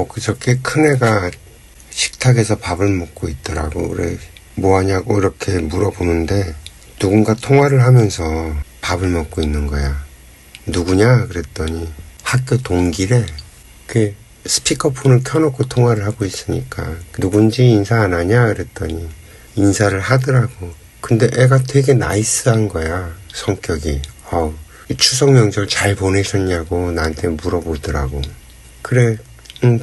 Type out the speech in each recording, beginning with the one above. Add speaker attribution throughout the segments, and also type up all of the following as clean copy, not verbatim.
Speaker 1: 그저께 큰애가 식탁에서 밥을 먹고 있더라고. 그래, 뭐하냐고 이렇게 물어보는데 누군가 통화를 하면서 밥을 먹고 있는 거야. 누구냐? 그랬더니 학교 동기래. 그 스피커폰을 켜놓고 통화를 하고 있으니까 누군지 인사 안 하냐? 그랬더니 인사를 하더라고. 근데 애가 되게 나이스한 거야, 성격이. 추석 명절 잘 보내셨냐고 나한테 물어보더라고. 그래,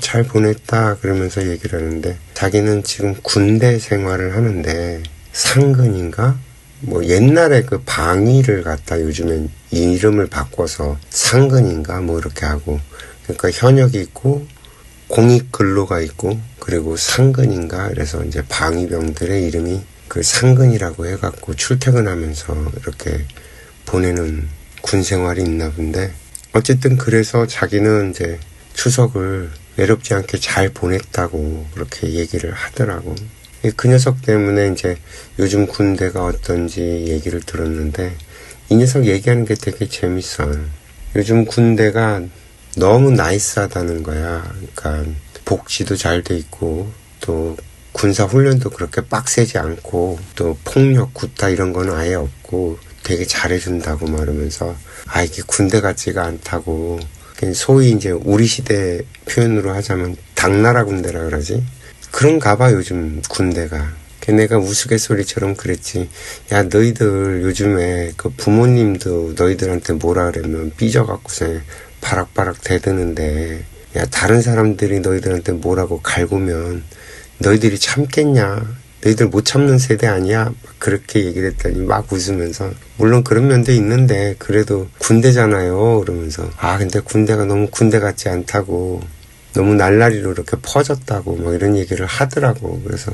Speaker 1: 잘 보냈다 그러면서 얘기를 하는데 자기는 지금 군대 생활을 하는데 상근인가? 뭐 옛날에 그 방위를 갖다 요즘엔 이름을 바꿔서 상근인가 뭐 이렇게 하고, 그러니까 현역이 있고 공익 근로가 있고 그리고 상근인가, 그래서 이제 방위병들의 이름이 그 상근이라고 해갖고 출퇴근하면서 이렇게 보내는 군 생활이 있나 본데, 어쨌든 그래서 자기는 이제 추석을 외롭지 않게 잘 보냈다고 그렇게 얘기를 하더라고. 그 녀석 때문에 이제 요즘 군대가 어떤지 얘기를 들었는데, 이 녀석 얘기하는 게 되게 재밌어. 요즘 군대가 너무 나이스하다는 거야. 그러니까 복지도 잘 돼 있고 또 군사 훈련도 그렇게 빡세지 않고 또 폭력, 구타 이런 건 아예 없고 되게 잘해준다고 말하면서 이게 군대 같지가 않다고, 소위 이제 우리 시대 표현으로 하자면 당나라 군대라 그러지? 그런가 봐 요즘 군대가. 내가 우스갯소리처럼 그랬지. 야, 너희들 요즘에 그 부모님도 너희들한테 뭐라 그러면 삐져갖고서 바락바락 대드는데, 야, 다른 사람들이 너희들한테 뭐라고 갈구면 너희들이 참겠냐? 너희들 못 참는 세대 아니야? 그렇게 얘기를 했더니 막 웃으면서, 물론 그런 면도 있는데 그래도 군대잖아요 그러면서, 근데 군대가 너무 군대 같지 않다고, 너무 날라리로 이렇게 퍼졌다고 막 이런 얘기를 하더라고. 그래서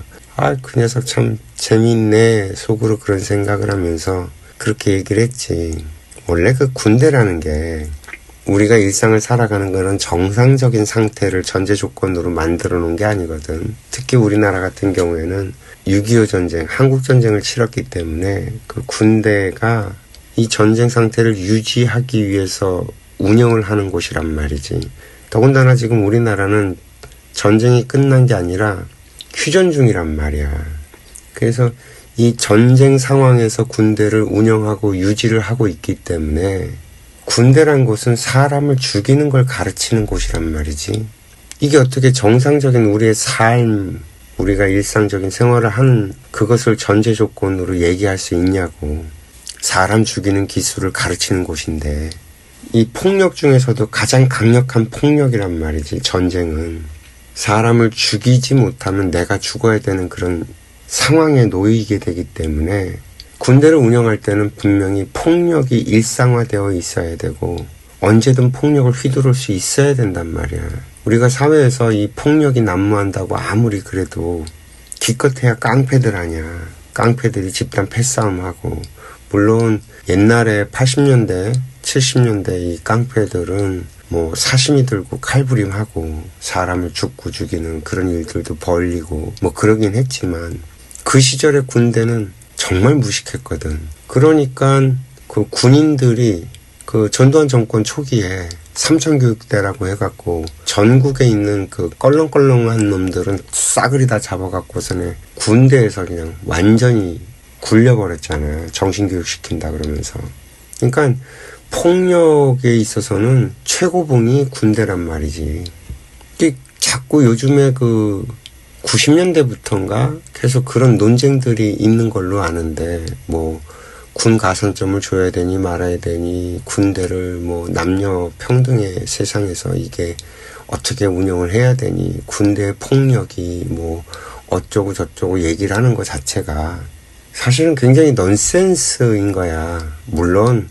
Speaker 1: 그 녀석 참 재미있네 속으로 그런 생각을 하면서 그렇게 얘기를 했지. 원래 그 군대라는 게 우리가 일상을 살아가는 거는 정상적인 상태를 전제 조건으로 만들어 놓은 게 아니거든. 특히 우리나라 같은 경우에는 6.25 전쟁, 한국 전쟁을 치렀기 때문에 그 군대가 이 전쟁 상태를 유지하기 위해서 운영을 하는 곳이란 말이지. 더군다나 지금 우리나라는 전쟁이 끝난 게 아니라 휴전 중이란 말이야. 그래서 이 전쟁 상황에서 군대를 운영하고 유지를 하고 있기 때문에 군대란 곳은 사람을 죽이는 걸 가르치는 곳이란 말이지. 이게 어떻게 정상적인 우리의 삶, 우리가 일상적인 생활을 하는 그것을 전제 조건으로 얘기할 수 있냐고. 사람 죽이는 기술을 가르치는 곳인데, 이 폭력 중에서도 가장 강력한 폭력이란 말이지. 전쟁은 사람을 죽이지 못하면 내가 죽어야 되는 그런 상황에 놓이게 되기 때문에 군대를 운영할 때는 분명히 폭력이 일상화되어 있어야 되고 언제든 폭력을 휘두를 수 있어야 된단 말이야. 우리가 사회에서 이 폭력이 난무한다고 아무리 그래도 기껏해야 깡패들 아니야. 깡패들이 집단 패싸움하고, 물론 옛날에 80년대 70년대 이 깡패들은 뭐 사시미 들고 칼부림하고 사람을 죽이는 그런 일들도 벌이고 뭐 그러긴 했지만, 그 시절의 군대는 정말 무식했거든. 그러니까 그 군인들이 그 전두환 정권 초기에 삼천교육대라고 해갖고 전국에 있는 그 껄렁껄렁한 놈들은 싸그리 다 잡아갖고서는 군대에서 그냥 완전히 굴려버렸잖아요. 정신교육 시킨다 그러면서. 그러니까 폭력에 있어서는 최고봉이 군대란 말이지. 이게 자꾸 요즘에 그 90년대부터인가 계속 그런 논쟁들이 있는 걸로 아는데, 뭐 군 가산점을 줘야 되니 말아야 되니, 군대를 뭐 남녀 평등의 세상에서 이게 어떻게 운영을 해야 되니, 군대의 폭력이 뭐 어쩌고 저쩌고 얘기를 하는 것 자체가 사실은 굉장히 넌센스인 거야. 물론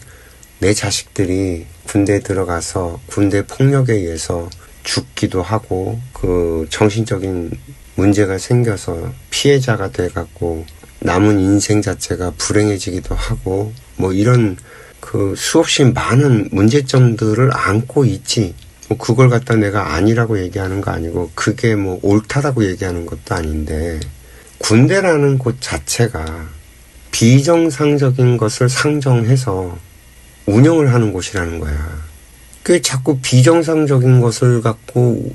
Speaker 1: 내 자식들이 군대에 들어가서 군대 폭력에 의해서 죽기도 하고 그 정신적인 문제가 생겨서 피해자가 돼갖고 남은 인생 자체가 불행해지기도 하고 뭐 이런 그 수없이 많은 문제점들을 안고 있지. 뭐 그걸 갖다 내가 아니라고 얘기하는 거 아니고 그게 뭐 옳다라고 얘기하는 것도 아닌데, 군대라는 곳 자체가 비정상적인 것을 상정해서 운영을 하는 곳이라는 거야. 그 자꾸 비정상적인 것을 갖고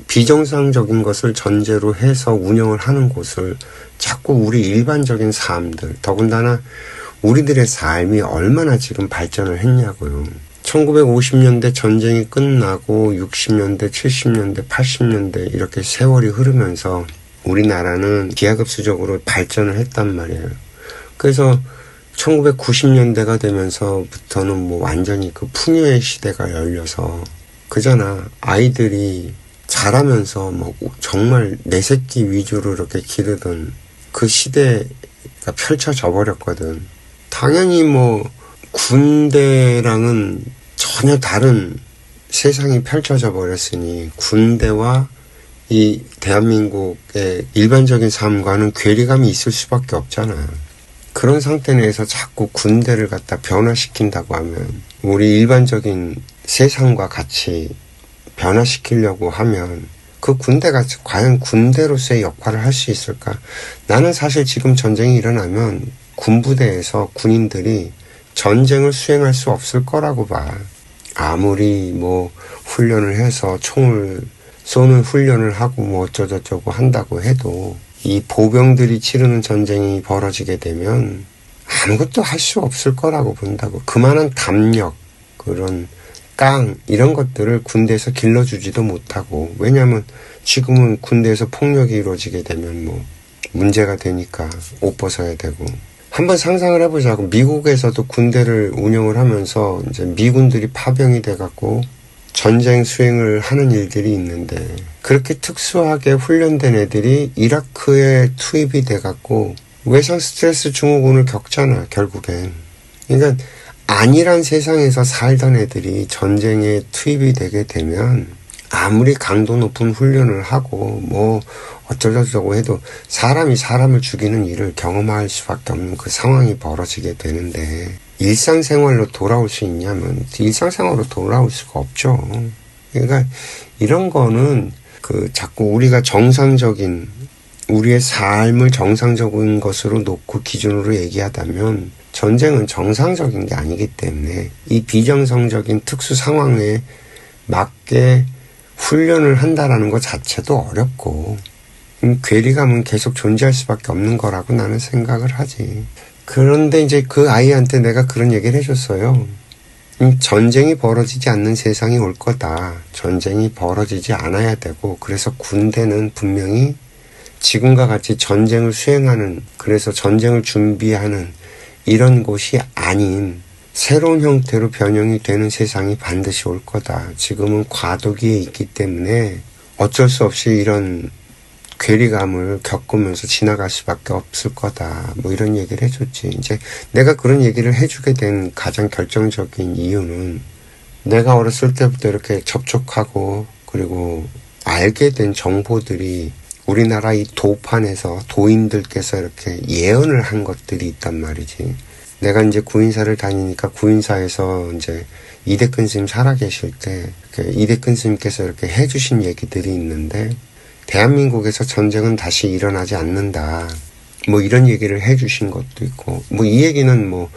Speaker 1: 비정상적인 것을 전제로 해서 운영을 하는 곳을 자꾸 우리 일반적인 사람들, 더군다나 우리들의 삶이 얼마나 지금 발전을 했냐고요. 1950년대 전쟁이 끝나고 60년대, 70년대, 80년대 이렇게 세월이 흐르면서 우리나라는 기하급수적으로 발전을 했단 말이에요. 그래서 1990년대가 되면서부터는 뭐 완전히 그 풍요의 시대가 열려서 그잖아. 아이들이 자라면서 뭐 정말 내 새끼 위주로 이렇게 기르던 그 시대가 펼쳐져 버렸거든. 당연히 뭐 군대랑은 전혀 다른 세상이 펼쳐져 버렸으니 군대와 이 대한민국의 일반적인 삶과는 괴리감이 있을 수밖에 없잖아. 그런 상태 내에서 자꾸 군대를 갖다 변화시킨다고 하면 우리 일반적인 세상과 같이 변화시키려고 하면 그 군대가 과연 군대로서의 역할을 할 수 있을까? 나는 사실 지금 전쟁이 일어나면 군부대에서 군인들이 전쟁을 수행할 수 없을 거라고 봐. 아무리 뭐 훈련을 해서 총을 쏘는 훈련을 하고 뭐 어쩌고저쩌고 한다고 해도 이 보병들이 치르는 전쟁이 벌어지게 되면 아무것도 할 수 없을 거라고 본다고. 그만한 담력, 그런 깡 이런 것들을 군대에서 길러주지도 못하고. 왜냐하면 지금은 군대에서 폭력이 이루어지게 되면 뭐 문제가 되니까 옷 벗어야 되고. 한번 상상을 해보자고. 미국에서도 군대를 운영을 하면서 이제 미군들이 파병이 돼갖고 전쟁 수행을 하는 일들이 있는데 그렇게 특수하게 훈련된 애들이 이라크에 투입이 돼갖고 외상 스트레스 증후군을 겪잖아, 결국엔. 그러니까 안일한 세상에서 살던 애들이 전쟁에 투입이 되게 되면 아무리 강도 높은 훈련을 하고 뭐 어쩌고저쩌고 해도 사람이 사람을 죽이는 일을 경험할 수밖에 없는 그 상황이 벌어지게 되는데 일상생활로 돌아올 수 있냐면 일상생활로 돌아올 수가 없죠. 그러니까 이런 거는 그 자꾸 우리가 정상적인 우리의 삶을 정상적인 것으로 놓고 기준으로 얘기하다면 전쟁은 정상적인 게 아니기 때문에 이 비정상적인 특수 상황에 맞게 훈련을 한다라는 것 자체도 어렵고 괴리감은 계속 존재할 수밖에 없는 거라고 나는 생각을 하지. 그런데 이제 그 아이한테 내가 그런 얘기를 해줬어요. 전쟁이 벌어지지 않는 세상이 올 거다. 전쟁이 벌어지지 않아야 되고 그래서 군대는 분명히 지금과 같이 전쟁을 수행하는, 그래서 전쟁을 준비하는 이런 곳이 아닌 새로운 형태로 변형이 되는 세상이 반드시 올 거다. 지금은 과도기에 있기 때문에 어쩔 수 없이 이런 괴리감을 겪으면서 지나갈 수밖에 없을 거다. 뭐 이런 얘기를 해줬지. 이제 내가 그런 얘기를 해주게 된 가장 결정적인 이유는 내가 어렸을 때부터 이렇게 접촉하고 그리고 알게 된 정보들이 우리나라 이 도판에서 도인들께서 이렇게 예언을 한 것들이 있단 말이지. 내가 이제 구인사를 다니니까 구인사에서 이제 이대근 스님 살아계실 때 이대근 스님께서 이렇게 해주신 얘기들이 있는데 대한민국에서 전쟁은 다시 일어나지 않는다. 뭐 이런 얘기를 해주신 것도 있고 뭐 이 얘기는 뭐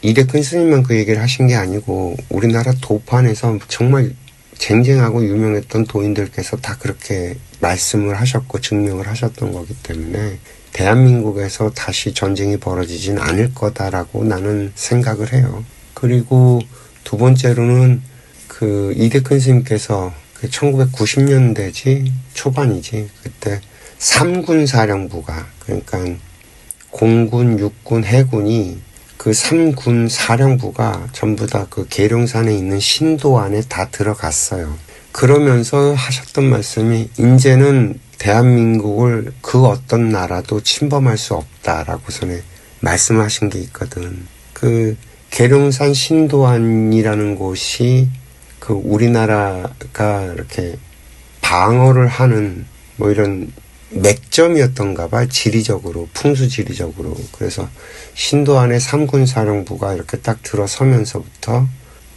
Speaker 1: 이대근 스님만 그 얘기를 하신 게 아니고 우리나라 도판에서 정말 쟁쟁하고 유명했던 도인들께서 다 그렇게 말씀을 하셨고 증명을 하셨던 거기 때문에 대한민국에서 다시 전쟁이 벌어지진 않을 거다라고 나는 생각을 해요. 그리고 두 번째로는 그 이대근 스님께서 1990년대지 초반이지 그때 3군 사령부가 그러니까 공군, 육군, 해군이 그 3군 사령부가 전부 다 그 계룡산에 있는 신도 안에 다 들어갔어요. 그러면서 하셨던 말씀이 이제는 대한민국을 그 어떤 나라도 침범할 수 없다라고서는 말씀하신 게 있거든. 그 계룡산 신도안이라는 곳이 그 우리나라가 이렇게 방어를 하는 뭐 이런 맥점이었던가 봐. 지리적으로, 풍수 지리적으로. 그래서 신도안의 3군 사령부가 이렇게 딱 들어서면서부터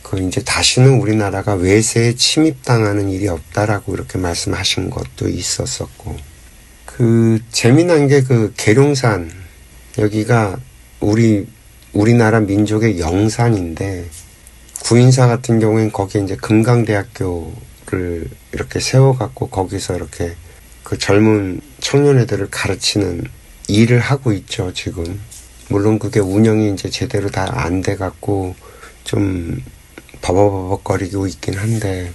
Speaker 1: 그 이제 다시는 우리나라가 외세에 침입당하는 일이 없다라고 이렇게 말씀하신 것도 있었었고. 그 재미난 게 그 계룡산 여기가 우리나라 민족의 영산인데, 구인사 같은 경우엔 거기에 이제 금강대학교를 이렇게 세워갖고 거기서 이렇게 그 젊은 청년애들을 가르치는 일을 하고 있죠, 지금. 물론 그게 운영이 이제 제대로 다 안 돼갖고 좀 버벅버벅거리고 있긴 한데,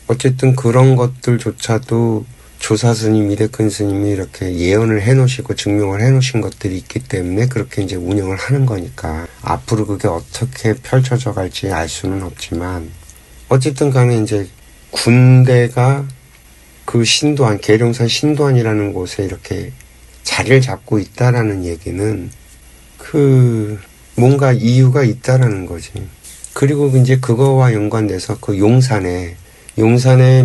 Speaker 1: 어쨌든 그런 것들조차도 조사 스님, 이대큰 스님이 이렇게 예언을 해놓으시고 증명을 해놓으신 것들이 있기 때문에 그렇게 이제 운영을 하는 거니까 앞으로 그게 어떻게 펼쳐져 갈지 알 수는 없지만, 어쨌든 간에 이제 군대가 그 신도안, 계룡산 신도안이라는 곳에 이렇게 자리를 잡고 있다라는 얘기는 그 뭔가 이유가 있다라는 거지. 그리고 이제 그거와 연관돼서 그 용산에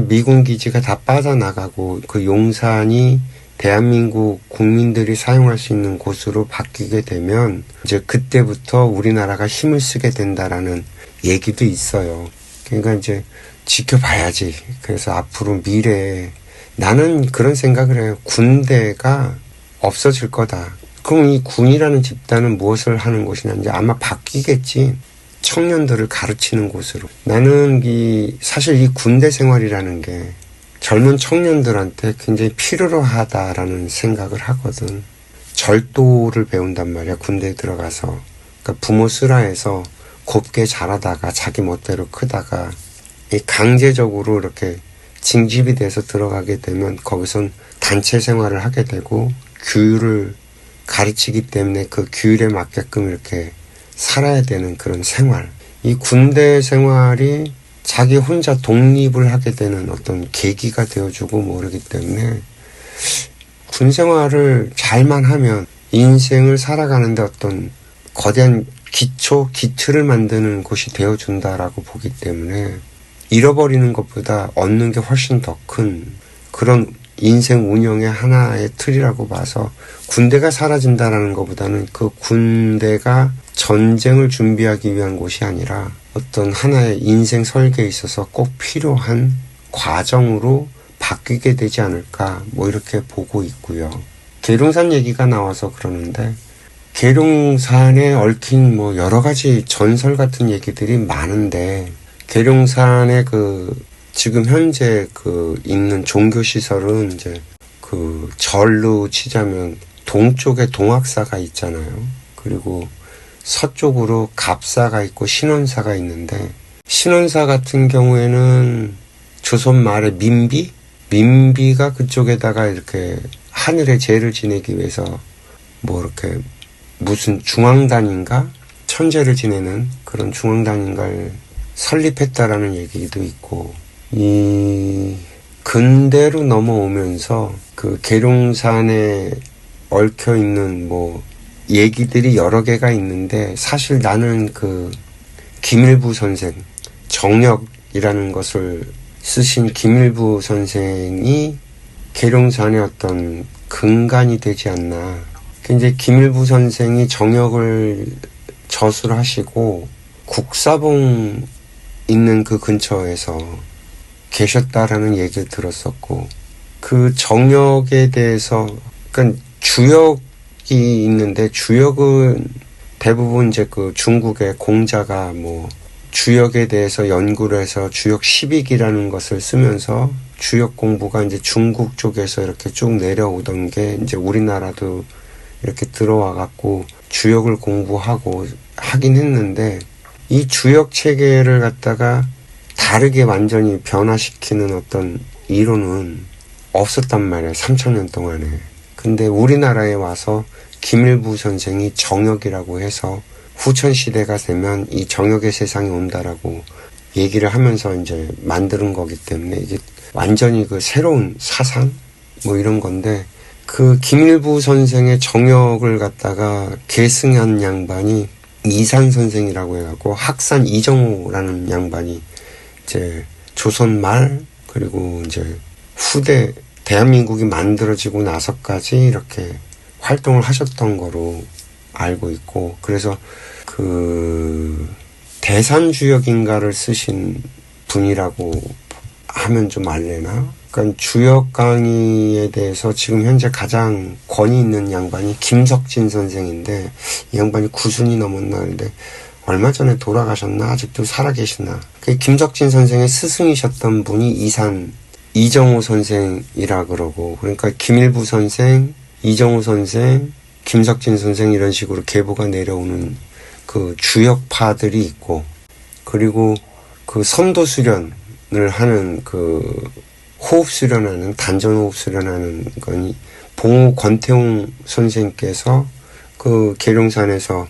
Speaker 1: 미군 기지가 다 빠져나가고 그 용산이 대한민국 국민들이 사용할 수 있는 곳으로 바뀌게 되면 이제 그때부터 우리나라가 힘을 쓰게 된다라는 얘기도 있어요. 그러니까 이제 지켜봐야지. 그래서 앞으로 미래에 나는 그런 생각을 해요. 군대가 없어질 거다. 그럼 이 군이라는 집단은 무엇을 하는 곳이냐, 이제 아마 바뀌겠지. 청년들을 가르치는 곳으로. 나는 사실 이 군대 생활이라는 게 젊은 청년들한테 굉장히 필요로 하다라는 생각을 하거든. 절도를 배운단 말이야, 군대에 들어가서. 그러니까 부모 슬하에서 곱게 자라다가 자기 멋대로 크다가 강제적으로 이렇게 징집이 돼서 들어가게 되면 거기선 단체 생활을 하게 되고 규율을 가르치기 때문에 그 규율에 맞게끔 이렇게 살아야 되는 그런 생활. 이 군대 생활이 자기 혼자 독립을 하게 되는 어떤 계기가 되어주고 모르기 때문에 군 생활을 잘만 하면 인생을 살아가는데 어떤 거대한 기틀을 만드는 곳이 되어준다라고 보기 때문에 잃어버리는 것보다 얻는 게 훨씬 더 큰 그런 인생 운영의 하나의 틀이라고 봐서, 군대가 사라진다라는 것보다는 그 군대가 전쟁을 준비하기 위한 곳이 아니라 어떤 하나의 인생 설계에 있어서 꼭 필요한 과정으로 바뀌게 되지 않을까, 뭐 이렇게 보고 있고요. 계룡산 얘기가 나와서 그러는데, 계룡산에 얽힌 뭐 여러 가지 전설 같은 얘기들이 많은데, 계룡산에 지금 현재 있는 종교시설은 이제 절로 치자면 동쪽에 동학사가 있잖아요. 그리고 서쪽으로 갑사가 있고 신원사가 있는데, 신원사 같은 경우에는 조선 말에 민비가 그쪽에다가 이렇게 하늘의 제를 지내기 위해서 뭐 이렇게 무슨 중앙단인가? 천재를 지내는 그런 중앙단인가를 설립했다라는 얘기도 있고, 이 근대로 넘어오면서 그 계룡산에 얽혀 있는 뭐 얘기들이 여러 개가 있는데, 사실 나는 김일부 선생, 정역이라는 것을 쓰신 김일부 선생이 계룡산의 어떤 근간이 되지 않나. 이제 김일부 선생이 정역을 저술하시고 국사봉 있는 그 근처에서 계셨다라는 얘기를 들었었고, 그 정역에 대해서, 그러니까 주역이 있는데, 주역은 대부분 이제 중국의 공자가 뭐 주역에 대해서 연구를 해서 주역 10익이라는 것을 쓰면서 주역 공부가 이제 중국 쪽에서 이렇게 쭉 내려오던 게 이제 우리나라도 이렇게 들어와 갖고 주역을 공부하고 하긴 했는데, 이 주역 체계를 갖다가 다르게 완전히 변화시키는 어떤 이론은 없었단 말이에요, 3000년 동안에. 근데 우리나라에 와서 김일부 선생이 정역이라고 해서 후천시대가 되면 이 정역의 세상이 온다라고 얘기를 하면서 이제 만드는 거기 때문에 이게 완전히 새로운 사상? 뭐 이런 건데, 김일부 선생의 정역을 갖다가 계승한 양반이 이산 선생이라고 해갖고, 학산 이정호라는 양반이 이제 조선 말, 그리고 이제 후대 대한민국이 만들어지고 나서까지 이렇게 활동을 하셨던 거로 알고 있고, 그래서 대산주역인가를 쓰신 분이라고 하면 좀 알래나? 그러니까 주역 강의에 대해서 지금 현재 가장 권위 있는 양반이 김석진 선생인데, 이 양반이 9순이 넘었나 근데 얼마 전에 돌아가셨나? 아직도 살아계시나? 그 김석진 선생의 스승이셨던 분이 이정호 선생이라 그러고, 그러니까 김일부 선생, 이정호 선생, 김석진 선생 이런 식으로 계보가 내려오는 그 주역파들이 있고, 그리고 그 선도 수련을 하는 그 호흡 수련하는, 단전 호흡 수련하는 거니 봉우 권태웅 선생께서 그 계룡산에서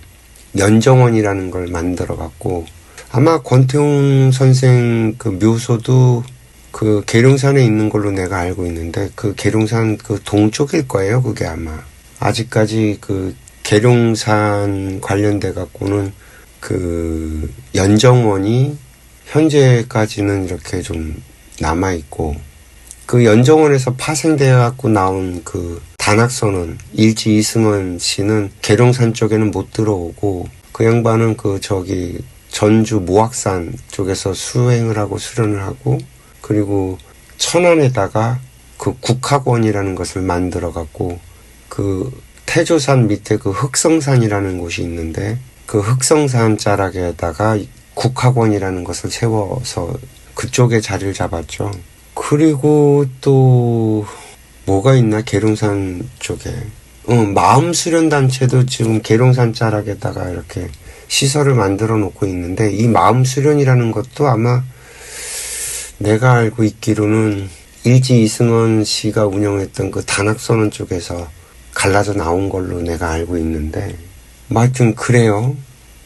Speaker 1: 연정원이라는 걸 만들어 갖고, 아마 권태웅 선생 그 묘소도 그 계룡산에 있는 걸로 내가 알고 있는데, 그 계룡산 그 동쪽일 거예요. 그게 아마 아직까지 그 계룡산 관련돼 갖고는 그 연정원이 현재까지는 이렇게 좀 남아 있고, 그 연정원에서 파생되어 갖고 나온 그 단학선원 일지 이승원 씨는 계룡산 쪽에는 못 들어오고, 그 양반은 그 저기 전주 모악산 쪽에서 수행을 하고 수련을 하고, 그리고 천안에다가 그 국학원이라는 것을 만들어 갖고, 그 태조산 밑에 그 흑성산이라는 곳이 있는데, 그 흑성산 자락에다가 국학원이라는 것을 세워서 그쪽에 자리를 잡았죠. 그리고 또 뭐가 있나, 계룡산 쪽에 마음수련단체도 지금 계룡산 자락에다가 이렇게 시설을 만들어 놓고 있는데, 이 마음수련이라는 것도 아마 내가 알고 있기로는 일지 이승원 씨가 운영했던 그 단학선원 쪽에서 갈라져 나온 걸로 내가 알고 있는데, 뭐 하여튼 그래요.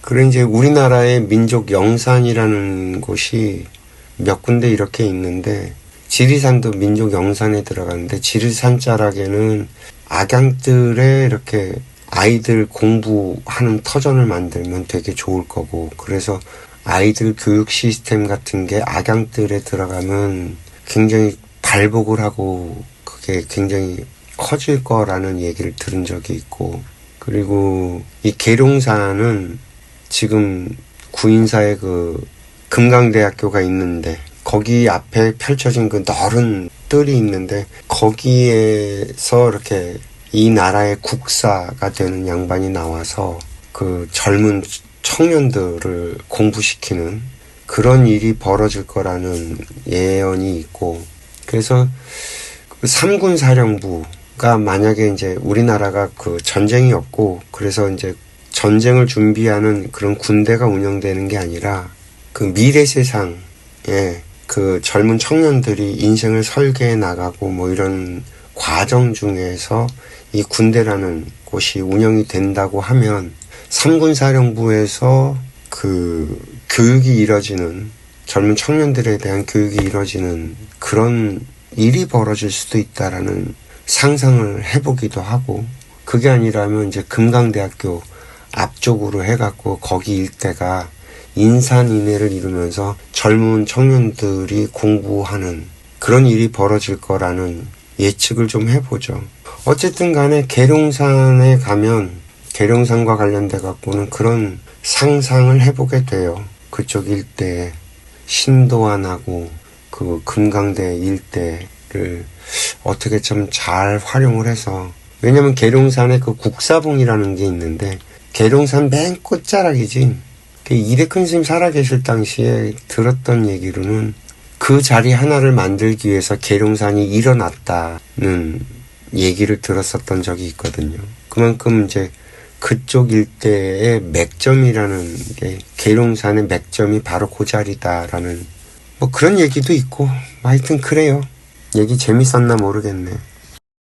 Speaker 1: 그래 이제 우리나라의 민족 영산이라는 곳이 몇 군데 이렇게 있는데, 지리산도 민족 영산에 들어가는데, 지리산 자락에는 악양들의 이렇게 아이들 공부하는 터전을 만들면 되게 좋을 거고, 그래서 아이들 교육 시스템 같은 게 악양들에 들어가면 굉장히 발복을 하고 그게 굉장히 커질 거라는 얘기를 들은 적이 있고, 그리고 이 계룡산은 지금 구인사에 그 금강대학교가 있는데, 거기 앞에 펼쳐진 그 넓은 뜰이 있는데, 거기에서 이렇게 이 나라의 국사가 되는 양반이 나와서 그 젊은 청년들을 공부시키는 그런 일이 벌어질 거라는 예언이 있고, 그래서 그 삼군사령부가 만약에 이제 우리나라가 그 전쟁이 없고, 그래서 이제 전쟁을 준비하는 그런 군대가 운영되는 게 아니라, 그 미래 세상에 그 젊은 청년들이 인생을 설계해 나가고 뭐 이런 과정 중에서 이 군대라는 곳이 운영이 된다고 하면, 삼군사령부에서 그 교육이 이뤄지는, 젊은 청년들에 대한 교육이 이뤄지는 그런 일이 벌어질 수도 있다라는 상상을 해보기도 하고, 그게 아니라면 이제 금강대학교 앞쪽으로 해갖고 거기 일대가 인산인해를 이루면서 젊은 청년들이 공부하는 그런 일이 벌어질 거라는 예측을 좀 해보죠. 어쨌든 간에 계룡산에 가면 계룡산과 관련돼 갖고는 그런 상상을 해보게 돼요. 그쪽 일대에 신도안하고 그 금강대 일대를 어떻게 좀 잘 활용을 해서, 왜냐면 계룡산에 그 국사봉이라는 게 있는데, 계룡산 맨 끝자락이지. 이대큰 스님 살아계실 당시에 들었던 얘기로는 그 자리 하나를 만들기 위해서 계룡산이 일어났다는 얘기를 들었었던 적이 있거든요. 그만큼 이제 그쪽 일대의 맥점이라는 게, 계룡산의 맥점이 바로 그 자리다라는 뭐 그런 얘기도 있고, 하여튼 그래요. 얘기 재밌었나 모르겠네.